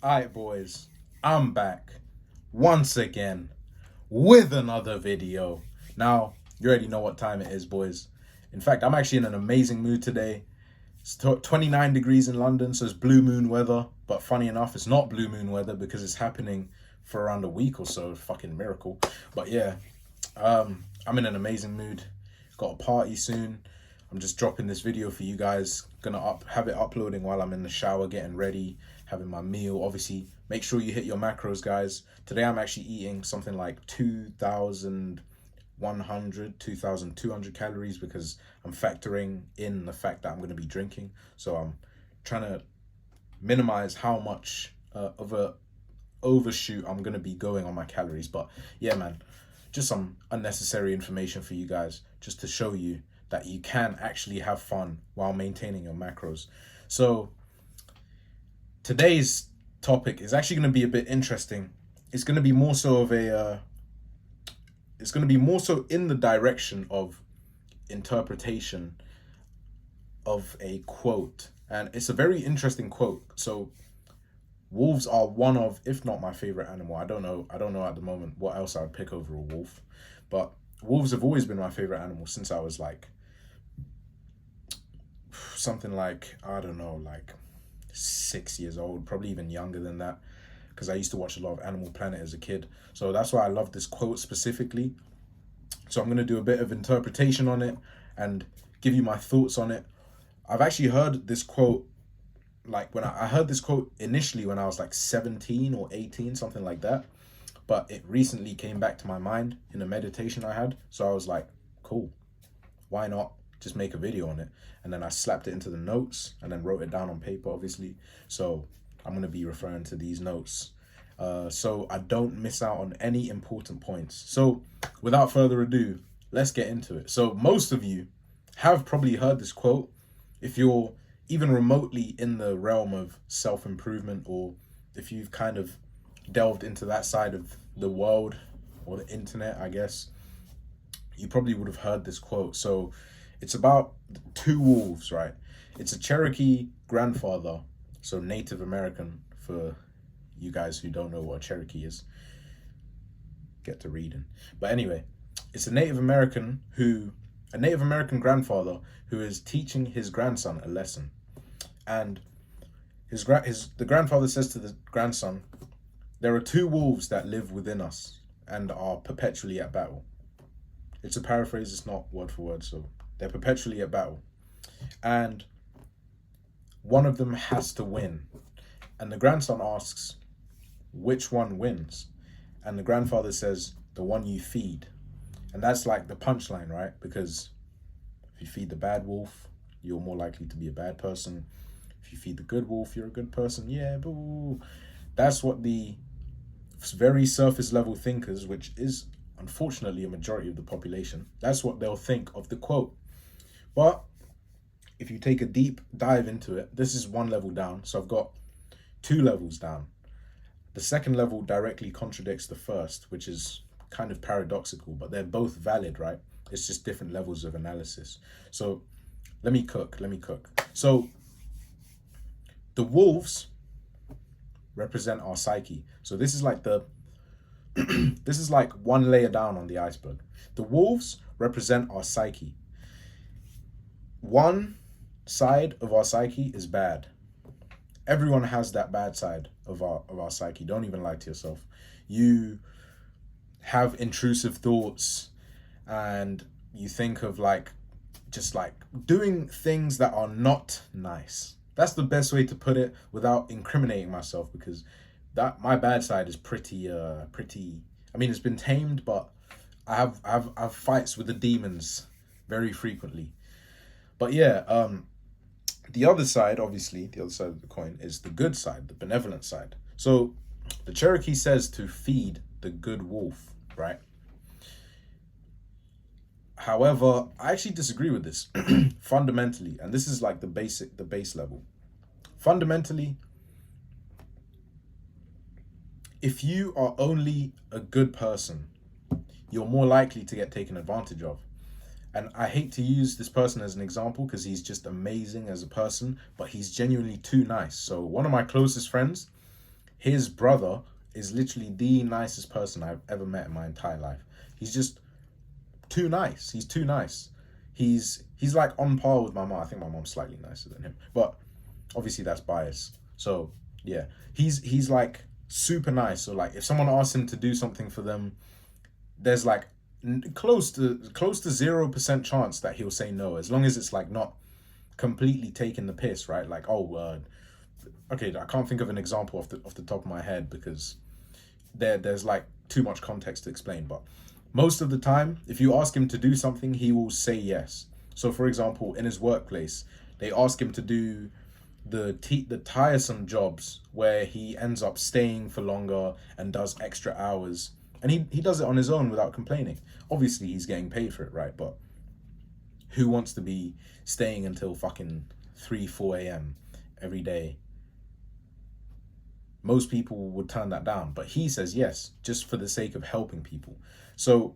Alright, boys, I'm back once again with another video. Now, you already know what time it is, boys. In fact, I'm actually in an amazing mood today. It's 29 degrees in London, so it's blue moon weather. But funny enough, it's not blue moon weather because it's happening for around a week or so. Fucking miracle. But yeah, I'm in an amazing mood. Got a party soon. I'm just dropping this video for you guys. Gonna have it uploading while I'm in the shower, getting ready, having my meal. Obviously, make sure you hit your macros, guys. Today I'm actually eating something like 2,200 calories because I'm factoring in the fact that I'm gonna be drinking. So I'm trying to minimize how much of a overshoot I'm gonna be going on my calories. But yeah, man, just some unnecessary information for you guys, just to show you that you can actually have fun while maintaining your macros. So today's topic is actually going to be a bit interesting. It's going to be more so of a it's going to be more so in the direction of interpretation of a quote, and it's a very interesting quote. So wolves are one of, if not my favorite animal. I don't know at the moment what else I would pick over a wolf, but wolves have always been my favorite animal since I was like something like, I don't know, like 6 years old, probably even younger than that, because I used to watch a lot of Animal Planet as a kid. So that's why I love this quote specifically. So I'm going to do a bit of interpretation on it and give you my thoughts on it. I've actually heard this quote, like when I heard this quote initially when I was like 17 or 18, something like that. But it recently came back to my mind in a meditation I had. So I was like, cool, why not just make a video on it? And then I slapped it into the notes and then wrote it down on paper, obviously. So I'm going to be referring to these notes so I don't miss out on any important points. So without further ado, let's get into it. So most of you have probably heard this quote. If you're even remotely in the realm of self-improvement, or if you've kind of delved into that side of the world or the internet, I guess, you probably would have heard this quote. So it's about two wolves, right? It's a Cherokee grandfather, so Native American, for you guys who don't know what a Cherokee is. Get to reading. But anyway, it's a Native American grandfather who is teaching his grandson a lesson. And the grandfather says to the grandson, "There are two wolves that live within us and are perpetually at battle." It's a paraphrase, it's not word for word, so they're perpetually at battle. And one of them has to win. And the grandson asks, which one wins? And the grandfather says, the one you feed. And that's like the punchline, right? Because if you feed the bad wolf, you're more likely to be a bad person. If you feed the good wolf, you're a good person. Yeah, boo. That's what the very surface level thinkers, which is unfortunately a majority of the population, that's what they'll think of the quote. But if you take a deep dive into it, this is one level down. So I've got two levels down. The second level directly contradicts the first, which is kind of paradoxical, but they're both valid, right? It's just different levels of analysis. So let me cook. So the wolves represent our psyche. So this is like this is like one layer down on the iceberg. The wolves represent our psyche. One side of our psyche is bad. Everyone has that bad side of our psyche. Don't even lie to yourself. You have intrusive thoughts and you think of just doing things that are not nice. That's the best way to put it without incriminating myself, because that my bad side is pretty I mean, it's been tamed, but I have fights with the demons very frequently. But yeah, the other side, obviously, the other side of the coin is the good side, the benevolent side. So the Cherokee says to feed the good wolf, right? However, I actually disagree with this fundamentally, and this is like the base level. Fundamentally, if you are only a good person, you're more likely to get taken advantage of. And I hate to use this person as an example because he's just amazing as a person, but he's genuinely too nice. So one of my closest friends, His brother is literally the nicest person I've ever met in my entire life. He's just too nice. He's too nice. He's like on par with my mom. I think my mom's slightly nicer than him, but obviously that's bias. So yeah, he's like super nice. So like if someone asks him to do something for them, there's like close to 0% chance that he'll say no, as long as it's like not completely taking the piss, right? Like, oh, okay, I can't think of an example off the top of my head because there's like too much context to explain. But most of the time, if you ask him to do something, he will say yes. So for example, in his workplace, they ask him to do the tiresome jobs where he ends up staying for longer and does extra hours, and he does it on his own without complaining. Obviously he's getting paid for it, right? But who wants to be staying until fucking 3-4 a.m. every day? Most people would turn that down, but he says yes just for the sake of helping people. So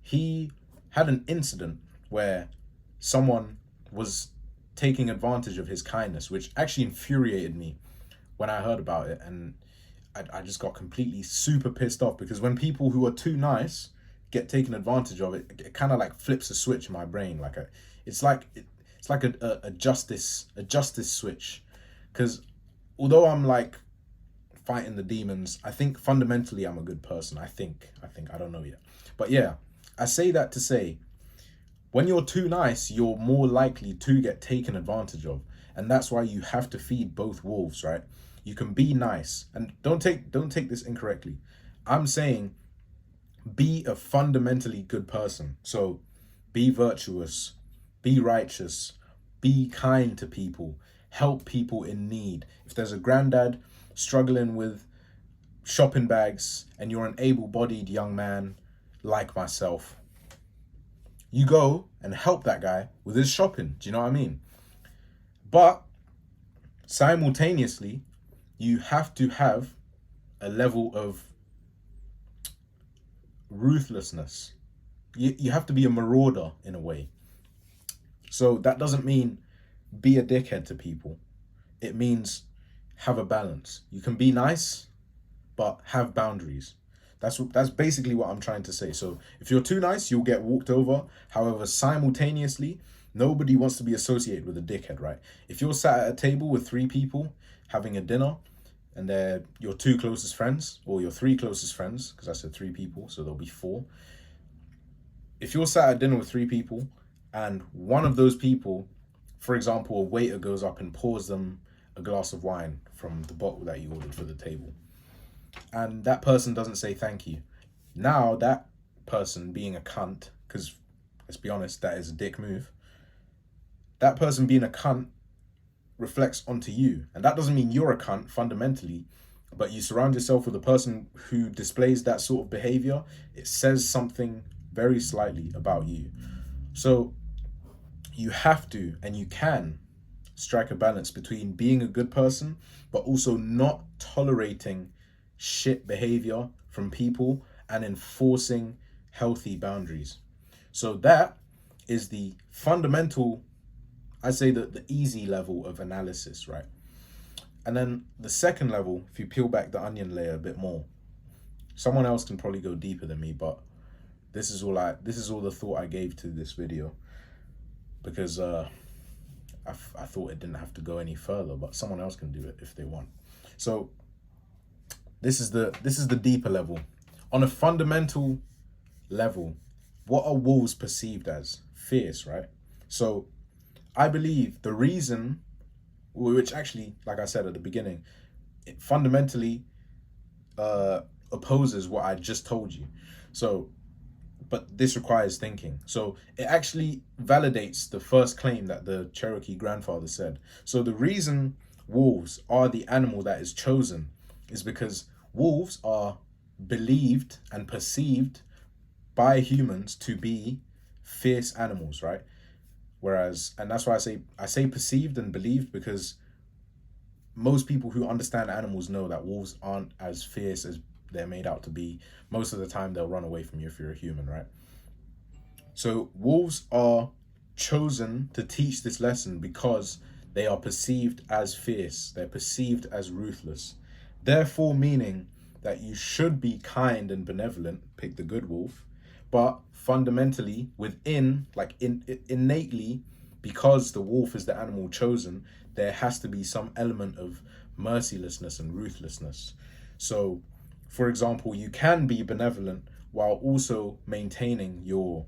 he had an incident where someone was taking advantage of his kindness, which actually infuriated me when I heard about it. And I just got completely super pissed off, because when people who are too nice get taken advantage of, it kind of like flips a switch in my brain. Like it's like a justice switch. Because although I'm like fighting the demons, I think fundamentally I'm a good person. I think I don't know yet, but yeah, I say that to say, when you're too nice, you're more likely to get taken advantage of, and that's why you have to feed both wolves, right? You can be nice, and don't take this incorrectly. I'm saying be a fundamentally good person. So be virtuous, be righteous, be kind to people, help people in need. If there's a granddad struggling with shopping bags and you're an able-bodied young man like myself, you go and help that guy with his shopping. Do you know what I mean? But simultaneously, you have to have a level of ruthlessness. You have to be a marauder in a way. So that doesn't mean be a dickhead to people. It means have a balance. You can be nice, but have boundaries. That's basically what I'm trying to say. So if you're too nice, you'll get walked over. However, simultaneously, nobody wants to be associated with a dickhead, right? If you're sat at a table with 3 people having a dinner, and they're your 2 closest friends, or your 3 closest friends, because I said 3 people, so there'll be 4. If you're sat at dinner with 3 people, and one of those people, for example, a waiter goes up and pours them a glass of wine from the bottle that you ordered for the table, and that person doesn't say thank you. Now that person, being a cunt, because let's be honest, that is a dick move, that person being a cunt reflects onto you. And that doesn't mean you're a cunt fundamentally, but you surround yourself with a person who displays that sort of behavior. It says something very slightly about you. So you have to, and you can, strike a balance between being a good person but also not tolerating shit behavior from people and enforcing healthy boundaries. So that is the fundamental, I say, the easy level of analysis, right? And then the second level, if you peel back the onion layer a bit more, someone else can probably go deeper than me, but this is all the thought I gave to this video, because I thought it didn't have to go any further, but someone else can do it if they want. So this is the deeper level. On a fundamental level, what are wolves perceived as? Fierce, right? So I believe the reason, which actually, like I said at the beginning, it fundamentally opposes what I just told you. So, but this requires thinking. So it actually validates the first claim that the Cherokee grandfather said. So the reason wolves are the animal that is chosen is because wolves are believed and perceived by humans to be fierce animals, right? Whereas, and that's why I say perceived and believed, because most people who understand animals know that wolves aren't as fierce as they're made out to be. Most of the time they'll run away from you if you're a human, right? So wolves are chosen to teach this lesson because they are perceived as fierce. They're perceived as ruthless. Therefore meaning that you should be kind and benevolent, pick the good wolf, but fundamentally within, innately, because the wolf is the animal chosen, there has to be some element of mercilessness and ruthlessness. So, for example, you can be benevolent while also maintaining your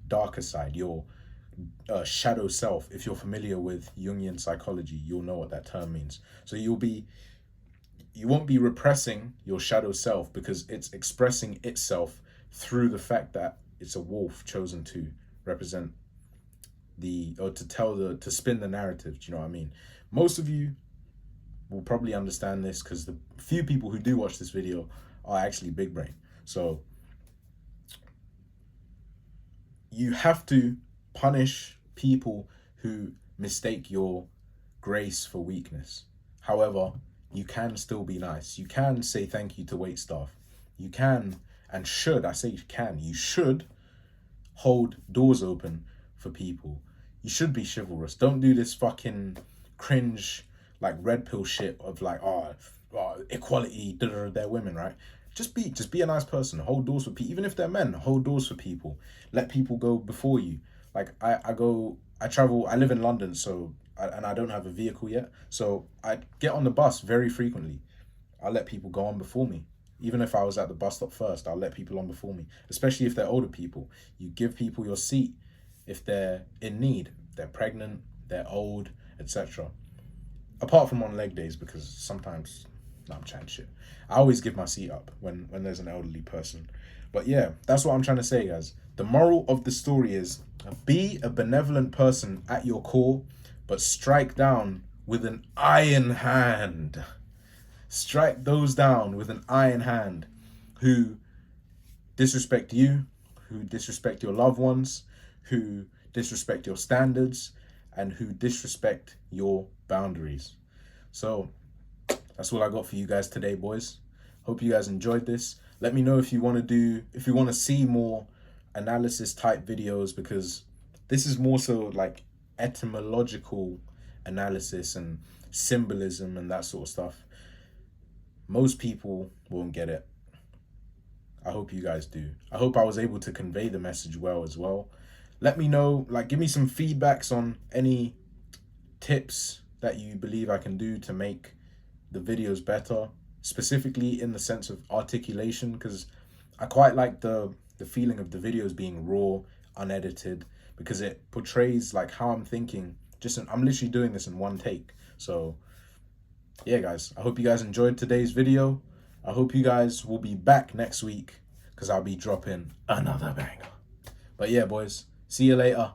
darker side, your shadow self. If you're familiar with Jungian psychology, you'll know what that term means. So you won't be repressing your shadow self because it's expressing itself through the fact that it's a wolf chosen to represent to spin the narrative. Do you know what I mean? Most of you will probably understand this because the few people who do watch this video are actually big brain. So you have to punish people who mistake your grace for weakness. However, you can still be nice. You can say thank you to wait staff. You can and should, I say you should hold doors open for people. You should be chivalrous. Don't do this fucking cringe, like red pill shit of like, equality, they're women, right? Just be a nice person. Hold doors for people. Even if they're men, hold doors for people. Let people go before you. Like I travel, I live in London, and I don't have a vehicle yet. So I get on the bus very frequently. I'll let people go on before me. Even if I was at the bus stop first, I'll let people on before me, especially if they're older people. You give people your seat if they're in need, they're pregnant, they're old, etc. Apart from on leg days, because sometimes, I'm chatting shit. I always give my seat up when there's an elderly person. But yeah, that's what I'm trying to say, guys. The moral of the story is be a benevolent person at your core, but strike down with an iron hand. Strike those down with an iron hand who disrespect you, who disrespect your loved ones, who disrespect your standards, and who disrespect your boundaries. So that's what I got for you guys today, boys. Hope you guys enjoyed this. Let me know if you want to see more analysis type videos, because this is more so like etymological analysis and symbolism and that sort of stuff. Most people won't get it. I hope you guys do. I hope I was able to convey the message well as well. Let me know, give me some feedbacks on any tips that you believe I can do to make the videos better, specifically in the sense of articulation, because I quite like the feeling of the videos being raw, unedited, because it portrays like how I'm thinking. I'm literally doing this in one take. So yeah, guys, I hope you guys enjoyed today's video. I hope you guys will be back next week because I'll be dropping another banger. But yeah, boys, see you later.